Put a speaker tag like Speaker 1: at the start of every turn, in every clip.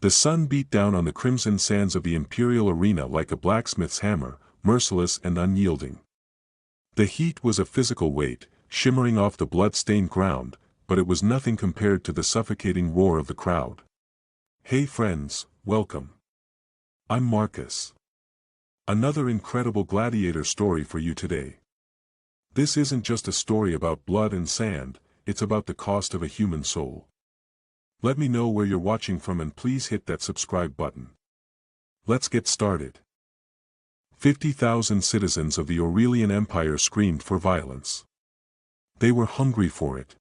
Speaker 1: The sun beat down on the crimson sands of the imperial arena like a blacksmith's hammer, merciless and unyielding. The heat was a physical weight, shimmering off the blood-stained ground, but it was nothing compared to the suffocating roar of the crowd. Hey friends, welcome. I'm Marcus. Another incredible gladiator story for you today. This isn't just a story about blood and sand, it's about the cost of a human soul. Let me know where you're watching from and please hit that subscribe button. Let's get started. 50,000 citizens of the Aurelian Empire screamed for violence. They were hungry for it.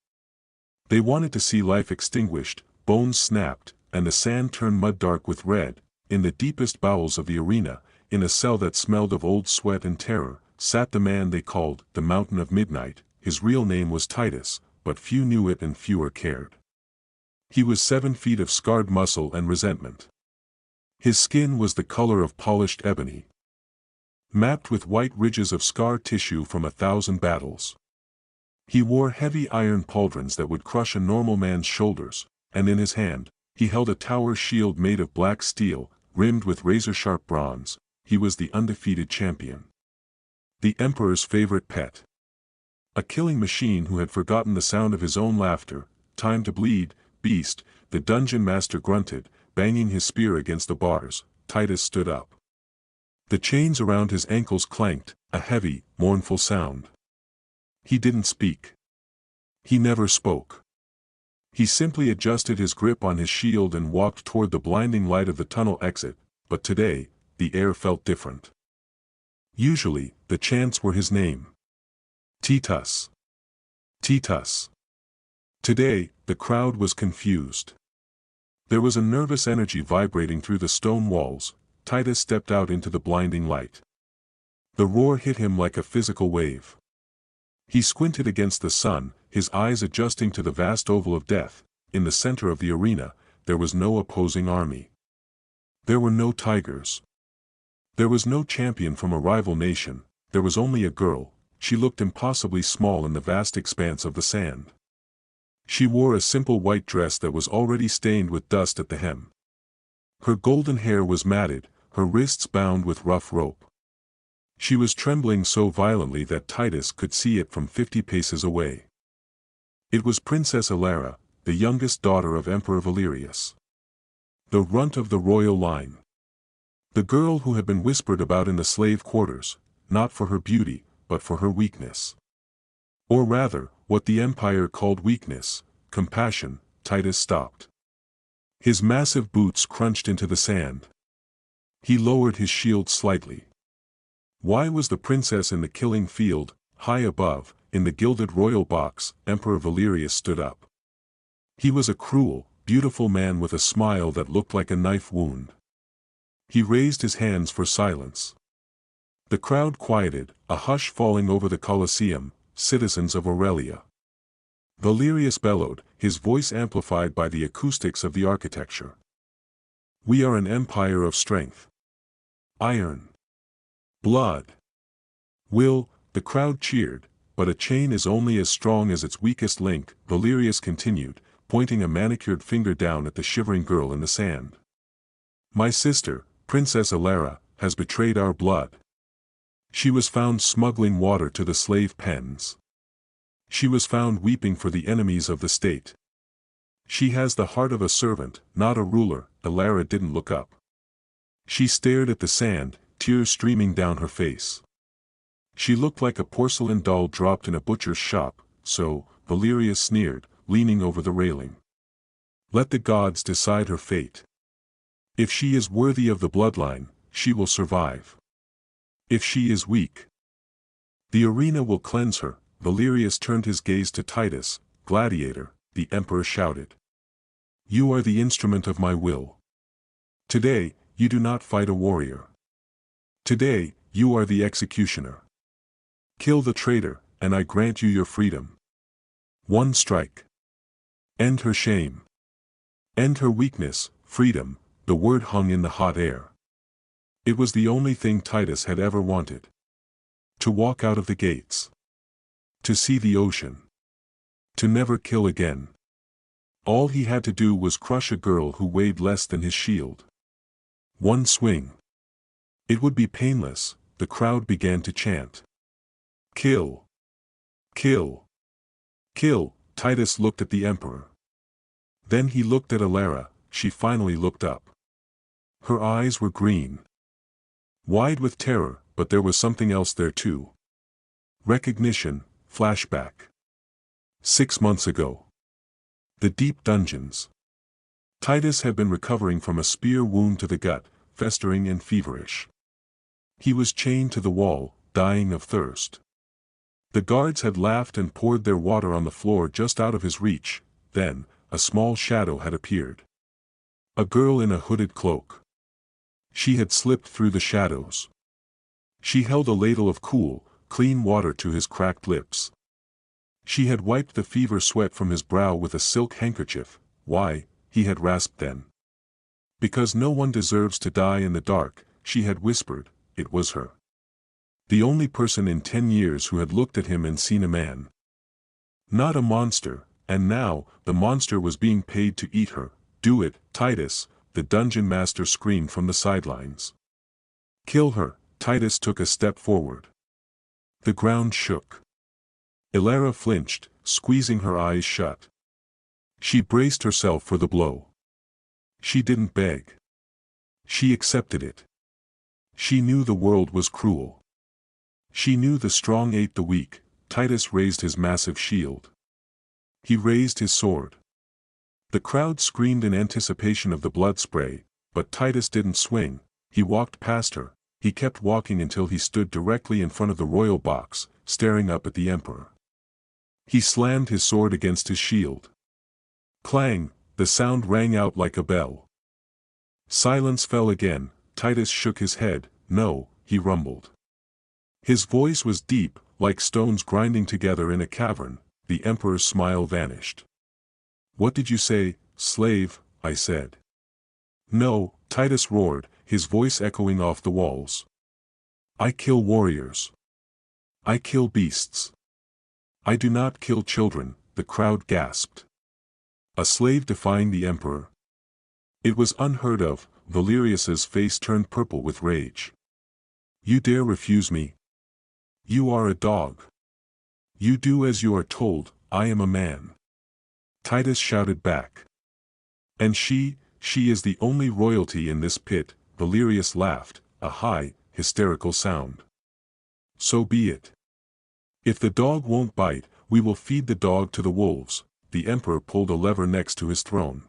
Speaker 1: They wanted to see life extinguished, bones snapped, and the sand turned mud-dark with red. In the deepest bowels of the arena, in a cell that smelled of old sweat and terror, sat the man they called the Mountain of Midnight. His real name was Titus, but few knew it and fewer cared. He was 7 feet of scarred muscle and resentment. His skin was the color of polished ebony, mapped with white ridges of scar tissue from 1,000 battles. He wore heavy iron pauldrons that would crush a normal man's shoulders, and in his hand, he held a tower shield made of black steel, rimmed with razor-sharp bronze. He was the undefeated champion. The emperor's favorite pet. A killing machine who had forgotten the sound of his own laughter. Time to bleed, beast, the dungeon master grunted, banging his spear against the bars. Titus stood up. The chains around his ankles clanked, a heavy, mournful sound. He didn't speak. He never spoke. He simply adjusted his grip on his shield and walked toward the blinding light of the tunnel exit, but today, the air felt different. Usually, the chants were his name. Titus. Titus. Today, the crowd was confused. There was a nervous energy vibrating through the stone walls. Titus stepped out into the blinding light. The roar hit him like a physical wave. He squinted against the sun, his eyes adjusting to the vast oval of death. In the center of the arena, there was no opposing army. There were no tigers. There was no champion from a rival nation. There was only a girl. She looked impossibly small in the vast expanse of the sand. She wore a simple white dress that was already stained with dust at the hem. Her golden hair was matted, her wrists bound with rough rope. She was trembling so violently that Titus could see it from 50 paces away. It was Princess Alara, the youngest daughter of Emperor Valerius. The runt of the royal line. The girl who had been whispered about in the slave quarters, not for her beauty, but for her weakness. Or rather, what the Empire called weakness, compassion. Titus stopped. His massive boots crunched into the sand. He lowered his shield slightly. Why was the princess in the killing field? High above, in the gilded royal box, Emperor Valerius stood up. He was a cruel, beautiful man with a smile that looked like a knife wound. He raised his hands for silence. The crowd quieted, a hush falling over the Colosseum. Citizens of Aurelia. Valerius bellowed, his voice amplified by the acoustics of the architecture. We are an empire of strength. Iron. Blood. Will. The crowd cheered, but a chain is only as strong as its weakest link. Valerius continued, pointing a manicured finger down at the shivering girl in the sand. My sister, Princess Alara, has betrayed our blood. She was found smuggling water to the slave pens. She was found weeping for the enemies of the state. She has the heart of a servant, not a ruler. Alara didn't look up. She stared at the sand, tears streaming down her face. She looked like a porcelain doll dropped in a butcher's shop. So, Valerius sneered, leaning over the railing. Let the gods decide her fate. If she is worthy of the bloodline, she will survive. If she is weak, the arena will cleanse her. Valerius turned his gaze to Titus. Gladiator, the emperor shouted. You are the instrument of my will. Today, you do not fight a warrior. Today, you are the executioner. Kill the traitor, and I grant you your freedom. One strike. End her shame. End her weakness. Freedom. The word hung in the hot air. It was the only thing Titus had ever wanted. To walk out of the gates. To see the ocean. To never kill again. All he had to do was crush a girl who weighed less than his shield. One swing. It would be painless, the crowd began to chant. Kill! Kill! Kill! Titus looked at the emperor. Then he looked at Alara. She finally looked up. Her eyes were green. Wide with terror, but there was something else there too. Recognition, flashback. 6 months ago. The deep dungeons. Titus had been recovering from a spear wound to the gut, festering and feverish. He was chained to the wall, dying of thirst. The guards had laughed and poured their water on the floor just out of his reach. Then, a small shadow had appeared. A girl in a hooded cloak. She had slipped through the shadows. She held a ladle of cool, clean water to his cracked lips. She had wiped the fever sweat from his brow with a silk handkerchief. Why, he had rasped then. Because no one deserves to die in the dark, she had whispered, it was her. The only person in 10 years who had looked at him and seen a man. Not a monster, and now, the monster was being paid to eat her. Do it, Titus, the dungeon master screamed from the sidelines. Kill her. Titus took a step forward. The ground shook. Alara flinched, squeezing her eyes shut. She braced herself for the blow. She didn't beg. She accepted it. She knew the world was cruel. She knew the strong ate the weak. Titus raised his massive shield. He raised his sword. The crowd screamed in anticipation of the blood spray, but Titus didn't swing. He walked past her. He kept walking until he stood directly in front of the royal box, staring up at the emperor. He slammed his sword against his shield. Clang, the sound rang out like a bell. Silence fell again. Titus shook his head. No, he rumbled. His voice was deep, like stones grinding together in a cavern. The emperor's smile vanished. What did you say, slave? I said. No, Titus roared, his voice echoing off the walls. I kill warriors. I kill beasts. I do not kill children, the crowd gasped. A slave defying the emperor? It was unheard of. Valerius's face turned purple with rage. You dare refuse me? You are a dog. You do as you are told. I am a man. Titus shouted back. And she is the only royalty in this pit. Valerius laughed, a high, hysterical sound. So be it. If the dog won't bite, we will feed the dog to the wolves. The emperor pulled a lever next to his throne.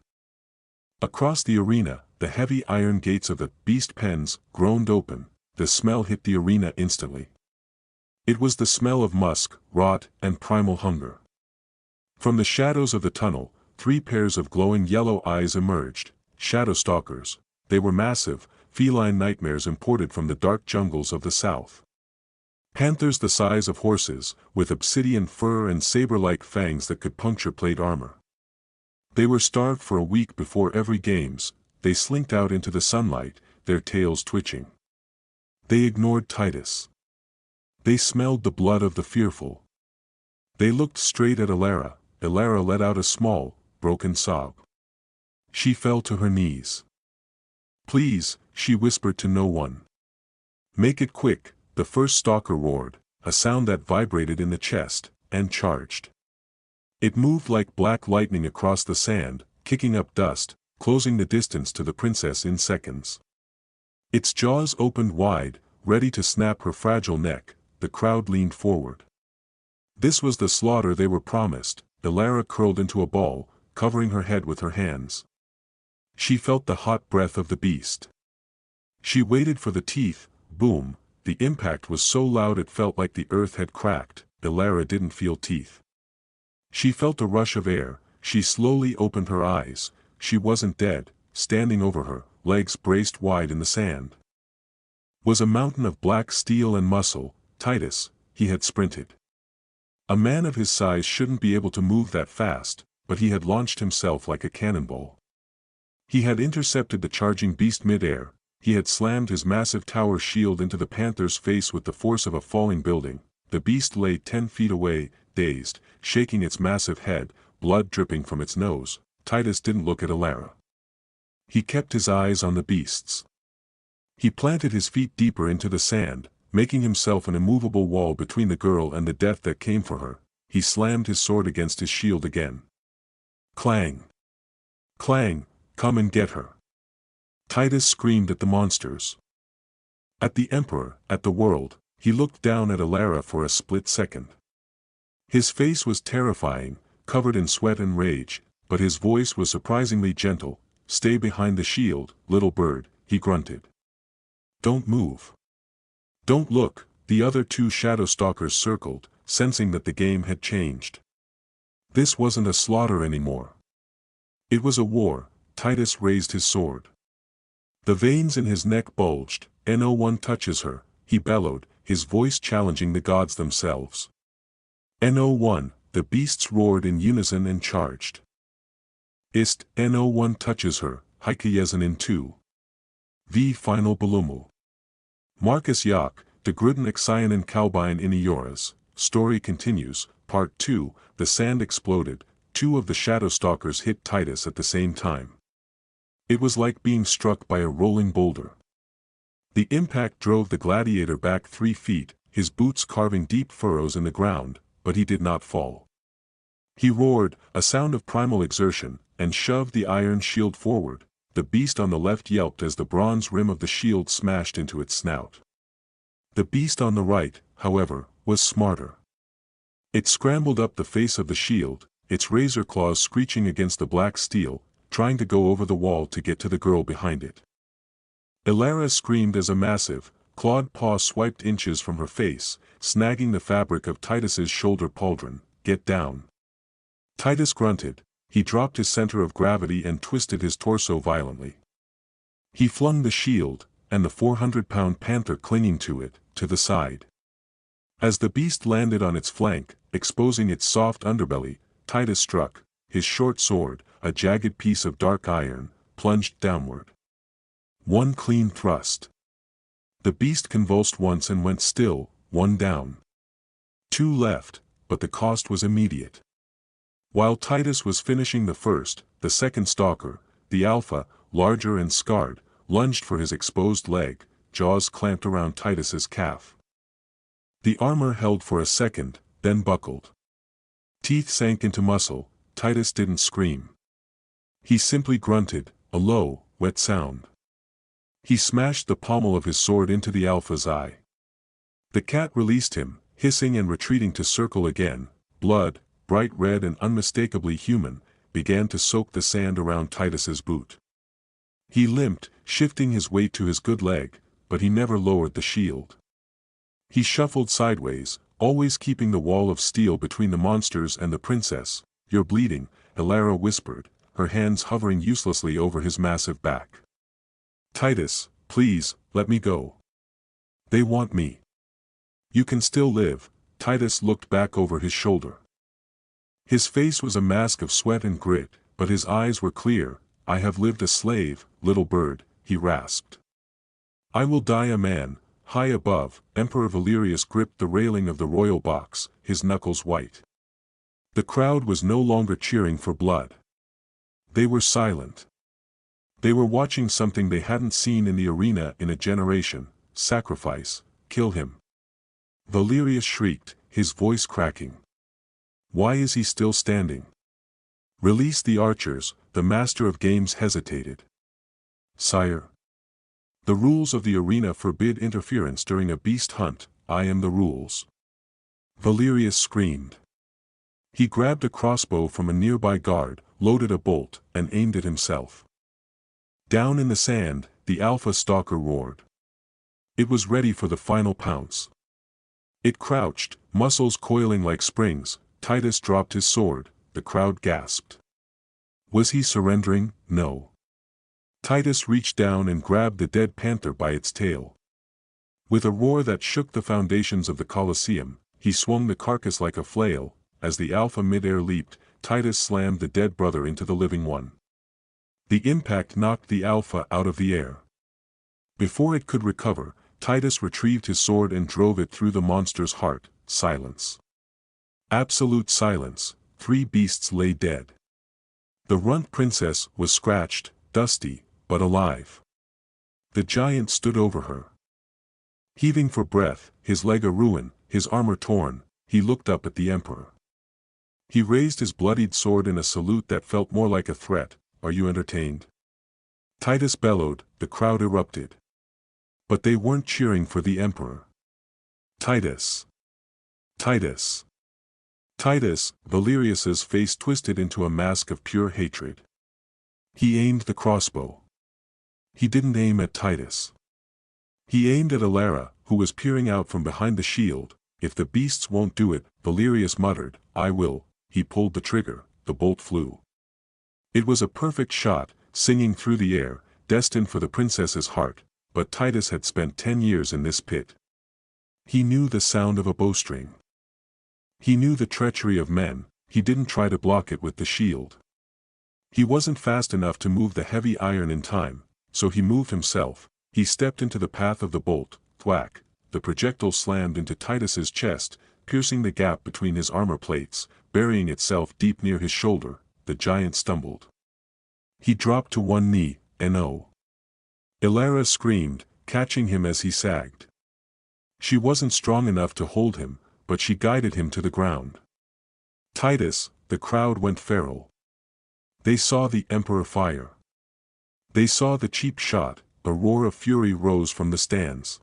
Speaker 1: Across the arena, the heavy iron gates of the beast pens groaned open. The smell hit the arena instantly. It was the smell of musk, rot, and primal hunger. From the shadows of the tunnel, 3 pairs of glowing yellow eyes emerged. Shadow stalkers. They were massive, feline nightmares imported from the dark jungles of the south. Panthers the size of horses, with obsidian fur and saber-like fangs that could puncture plate armor. They were starved for a week before every games. They slinked out into the sunlight, their tails twitching. They ignored Titus. They smelled the blood of the fearful. They looked straight at Alara. Alara let out a small, broken sob. She fell to her knees. Please, she whispered to no one. Make it quick, the first stalker roared, a sound that vibrated in the chest, and charged. It moved like black lightning across the sand, kicking up dust, closing the distance to the princess in seconds. Its jaws opened wide, ready to snap her fragile neck. The crowd leaned forward. This was the slaughter they were promised. Alara curled into a ball, covering her head with her hands. She felt the hot breath of the beast. She waited for the teeth. Boom, the impact was so loud it felt like the earth had cracked. Alara didn't feel teeth. She felt a rush of air. She slowly opened her eyes. She wasn't dead. Standing over her, legs braced wide in the sand, was a mountain of black steel and muscle. Titus, he had sprinted. A man of his size shouldn't be able to move that fast, but he had launched himself like a cannonball. He had intercepted the charging beast mid-air. He had slammed his massive tower shield into the panther's face with the force of a falling building. The beast lay 10 feet away, dazed, shaking its massive head, blood dripping from its nose. Titus didn't look at Alara. He kept his eyes on the beasts. He planted his feet deeper into the sand, making himself an immovable wall between the girl and the death that came for her. He slammed his sword against his shield again. Clang! Clang! Come and get her! Titus screamed at the monsters. At the Emperor, at the world. He looked down at Alara for a split second. His face was terrifying, covered in sweat and rage, but his voice was surprisingly gentle. Stay behind the shield, little bird, he grunted. Don't move. Don't look. The other two shadow stalkers circled, sensing that the game had changed. This wasn't a slaughter anymore. It was a war. Titus raised his sword. The veins in his neck bulged. No one touches her, he bellowed, his voice challenging the gods themselves. No one, the beasts roared in unison and charged. No one touches her, Hikayezan in 2. V. Final Bulumu. Marcus Yak, the Gruden Exionin Kalbine in Ioras. Story continues, Part 2, the sand exploded, two of the shadow stalkers hit Titus at the same time. It was like being struck by a rolling boulder. The impact drove the gladiator back 3 feet, his boots carving deep furrows in the ground, but he did not fall. He roared, a sound of primal exertion, and shoved the iron shield forward. The beast on the left yelped as the bronze rim of the shield smashed into its snout. The beast on the right, however, was smarter. It scrambled up the face of the shield, its razor claws screeching against the black steel, trying to go over the wall to get to the girl behind it. Alara screamed as a massive, clawed paw swiped inches from her face, snagging the fabric of Titus's shoulder pauldron. Get down. Titus grunted. He dropped his center of gravity and twisted his torso violently. He flung the shield, and the 400-pound panther clinging to it, to the side. As the beast landed on its flank, exposing its soft underbelly, Titus struck. His short sword, a jagged piece of dark iron, plunged downward. One clean thrust. The beast convulsed once and went still, one down. 2 left, but the cost was immediate. While Titus was finishing the first, the second stalker, the alpha, larger and scarred, lunged for his exposed leg, jaws clamped around Titus's calf. The armor held for a second, then buckled. Teeth sank into muscle. Titus didn't scream. He simply grunted, a low, wet sound. He smashed the pommel of his sword into the alpha's eye. The cat released him, hissing and retreating to circle again. Blood, bright red and unmistakably human, began to soak the sand around Titus's boot. He limped, shifting his weight to his good leg, but he never lowered the shield. He shuffled sideways, always keeping the wall of steel between the monsters and the princess. You're bleeding, Alara whispered, her hands hovering uselessly over his massive back. Titus, please, let me go. They want me. You can still live. Titus looked back over his shoulder. His face was a mask of sweat and grit, but his eyes were clear. I have lived a slave, little bird, he rasped. I will die a man. High above, Emperor Valerius gripped the railing of the royal box, his knuckles white. The crowd was no longer cheering for blood. They were silent. They were watching something they hadn't seen in the arena in a generation. Sacrifice, kill him. Valerius shrieked, his voice cracking. Why is he still standing? Release the archers. The master of games hesitated. Sire. The rules of the arena forbid interference during a beast hunt. I am the rules. Valerius screamed. He grabbed a crossbow from a nearby guard, loaded a bolt, and aimed it himself. Down in the sand, the alpha stalker roared. It was ready for the final pounce. It crouched, muscles coiling like springs. Titus dropped his sword. The crowd gasped. Was he surrendering? No. Titus reached down and grabbed the dead panther by its tail. With a roar that shook the foundations of the Colosseum, he swung the carcass like a flail. As the alpha mid-air leaped, Titus slammed the dead brother into the living one. The impact knocked the alpha out of the air. Before it could recover, Titus retrieved his sword and drove it through the monster's heart. Silence. Absolute silence. 3 beasts lay dead. The runt princess was scratched, dusty, but alive. The giant stood over her. Heaving for breath, his leg a ruin, his armor torn, he looked up at the emperor. He raised his bloodied sword in a salute that felt more like a threat. "Are you entertained?" Titus bellowed. The crowd erupted. But they weren't cheering for the emperor. "Titus! Titus! Titus!" Valerius's face twisted into a mask of pure hatred. He aimed the crossbow. He didn't aim at Titus. He aimed at Alara, who was peering out from behind the shield. "If the beasts won't do it," Valerius muttered, "I will." He pulled the trigger. The bolt flew. It was a perfect shot, singing through the air, destined for the princess's heart, but Titus had spent 10 years in this pit. He knew the sound of a bowstring. He knew the treachery of men. He didn't try to block it with the shield. He wasn't fast enough to move the heavy iron in time, so he moved himself. He stepped into the path of the bolt. Thwack! The projectile slammed into Titus's chest, piercing the gap between his armor plates, burying itself deep near his shoulder. The giant stumbled. He dropped to one knee. "No!" Alara screamed, catching him as he sagged. She wasn't strong enough to hold him, but she guided him to the ground. "Titus!" The crowd went feral. They saw the emperor fire. They saw the cheap shot. A roar of fury rose from the stands.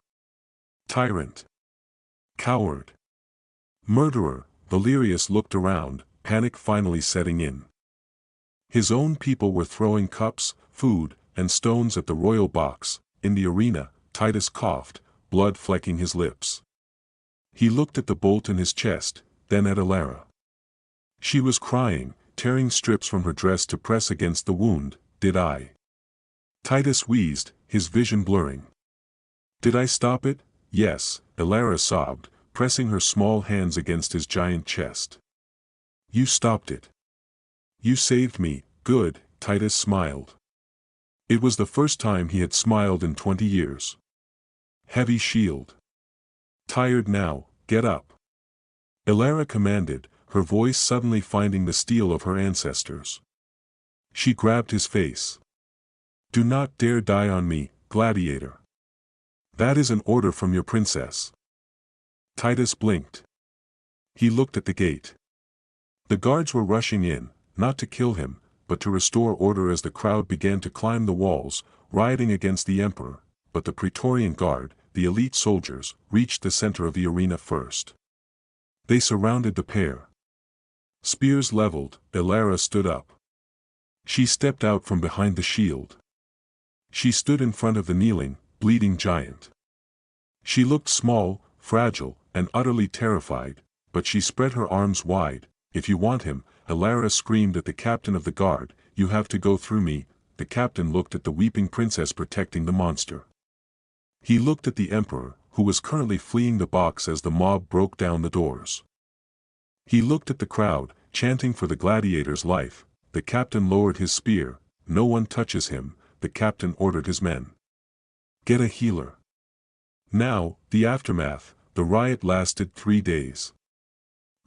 Speaker 1: "Tyrant! Coward! Murderer!" Valerius looked around, panic finally setting in. His own people were throwing cups, food, and stones at the royal box. In the arena, Titus coughed, blood flecking his lips. He looked at the bolt in his chest, then at Alara. She was crying, tearing strips from her dress to press against the wound. "Did I?" Titus wheezed, his vision blurring. "Did I stop it?" "Yes," Alara sobbed, pressing her small hands against his giant chest. "You stopped it. You saved me." "Good," Titus smiled. It was the first time he had smiled in 20 years. "Heavy shield. Tired now, get up." Alara commanded, her voice suddenly finding the steel of her ancestors. She grabbed his face. "Do not dare die on me, Gladiator. That is an order from your princess." Titus blinked. He looked at the gate. The guards were rushing in, not to kill him, but to restore order as the crowd began to climb the walls, rioting against the emperor. But the Praetorian Guard, the elite soldiers, reached the center of the arena first. They surrounded the pair. Spears leveled, Alara stood up. She stepped out from behind the shield. She stood in front of the kneeling, bleeding giant. She looked small, fragile, and utterly terrified, but she spread her arms wide. "If you want him," Alara screamed at the captain of the guard, "you have to go through me." The captain looked at the weeping princess protecting the monster. He looked at the emperor, who was currently fleeing the box as the mob broke down the doors. He looked at the crowd, chanting for the gladiator's life. The captain lowered his spear. "No one touches him," the captain ordered his men. "Get a healer." Now, the aftermath. The riot lasted 3 days.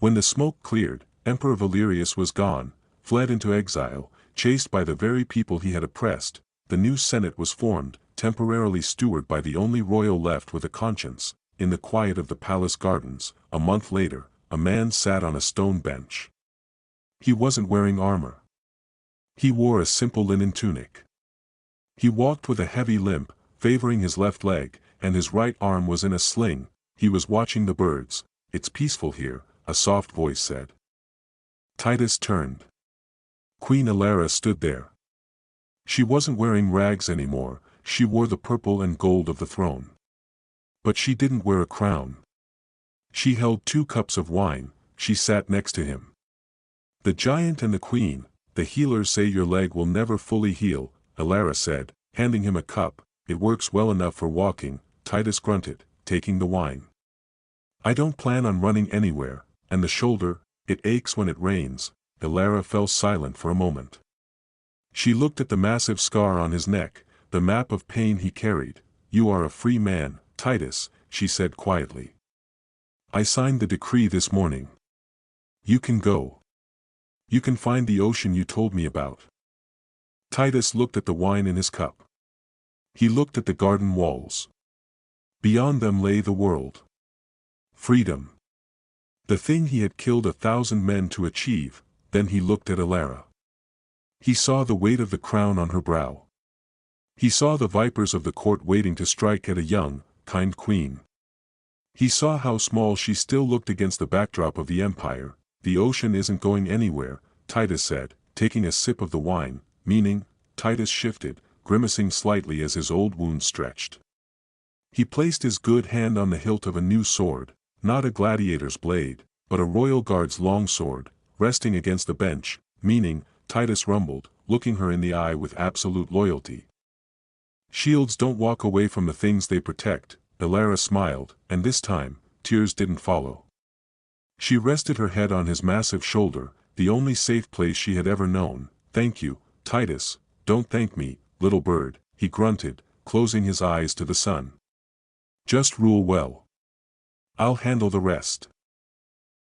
Speaker 1: When the smoke cleared, Emperor Valerius was gone, fled into exile, chased by the very people he had oppressed. The new Senate was formed, temporarily stewarded by the only royal left with a conscience. In the quiet of the palace gardens, a month later, a man sat on a stone bench. He wasn't wearing armor. He wore a simple linen tunic. He walked with a heavy limp, favoring his left leg, and his right arm was in a sling. He was watching the birds. "It's peaceful here," a soft voice said. Titus turned. Queen Alara stood there. She wasn't wearing rags anymore, she wore the purple and gold of the throne. But she didn't wear a crown. She held 2 cups of wine. She sat next to him. "The giant and the queen, the healers say your leg will never fully heal," Alara said, handing him a cup. "It works well enough for walking," Titus grunted, taking the wine. "I don't plan on running anywhere." "And the shoulder, it aches when it rains." Alara fell silent for a moment. She looked at the massive scar on his neck, the map of pain he carried. "You are a free man, Titus," she said quietly. "I signed the decree this morning. You can go. You can find the ocean you told me about." Titus looked at the wine in his cup. He looked at the garden walls. Beyond them lay the world. Freedom. The thing he had killed 1,000 men to achieve. Then he looked at Alara. He saw the weight of the crown on her brow. He saw the vipers of the court waiting to strike at a young, kind queen. He saw how small she still looked against the backdrop of the empire. The ocean isn't going anywhere, Titus said, taking a sip of the wine, meaning. Titus shifted, grimacing slightly as his old wound stretched. He placed his good hand on the hilt of a new sword, not a gladiator's blade, but a royal guard's long sword, resting against the bench, meaning. Titus rumbled, looking her in the eye with absolute loyalty. Shields don't walk away from the things they protect, Alara smiled, and this time, tears didn't follow. She rested her head on his massive shoulder, the only safe place she had ever known. Thank you, Titus. Don't thank me, little bird, he grunted, closing his eyes to the sun. Just rule well. I'll handle the rest.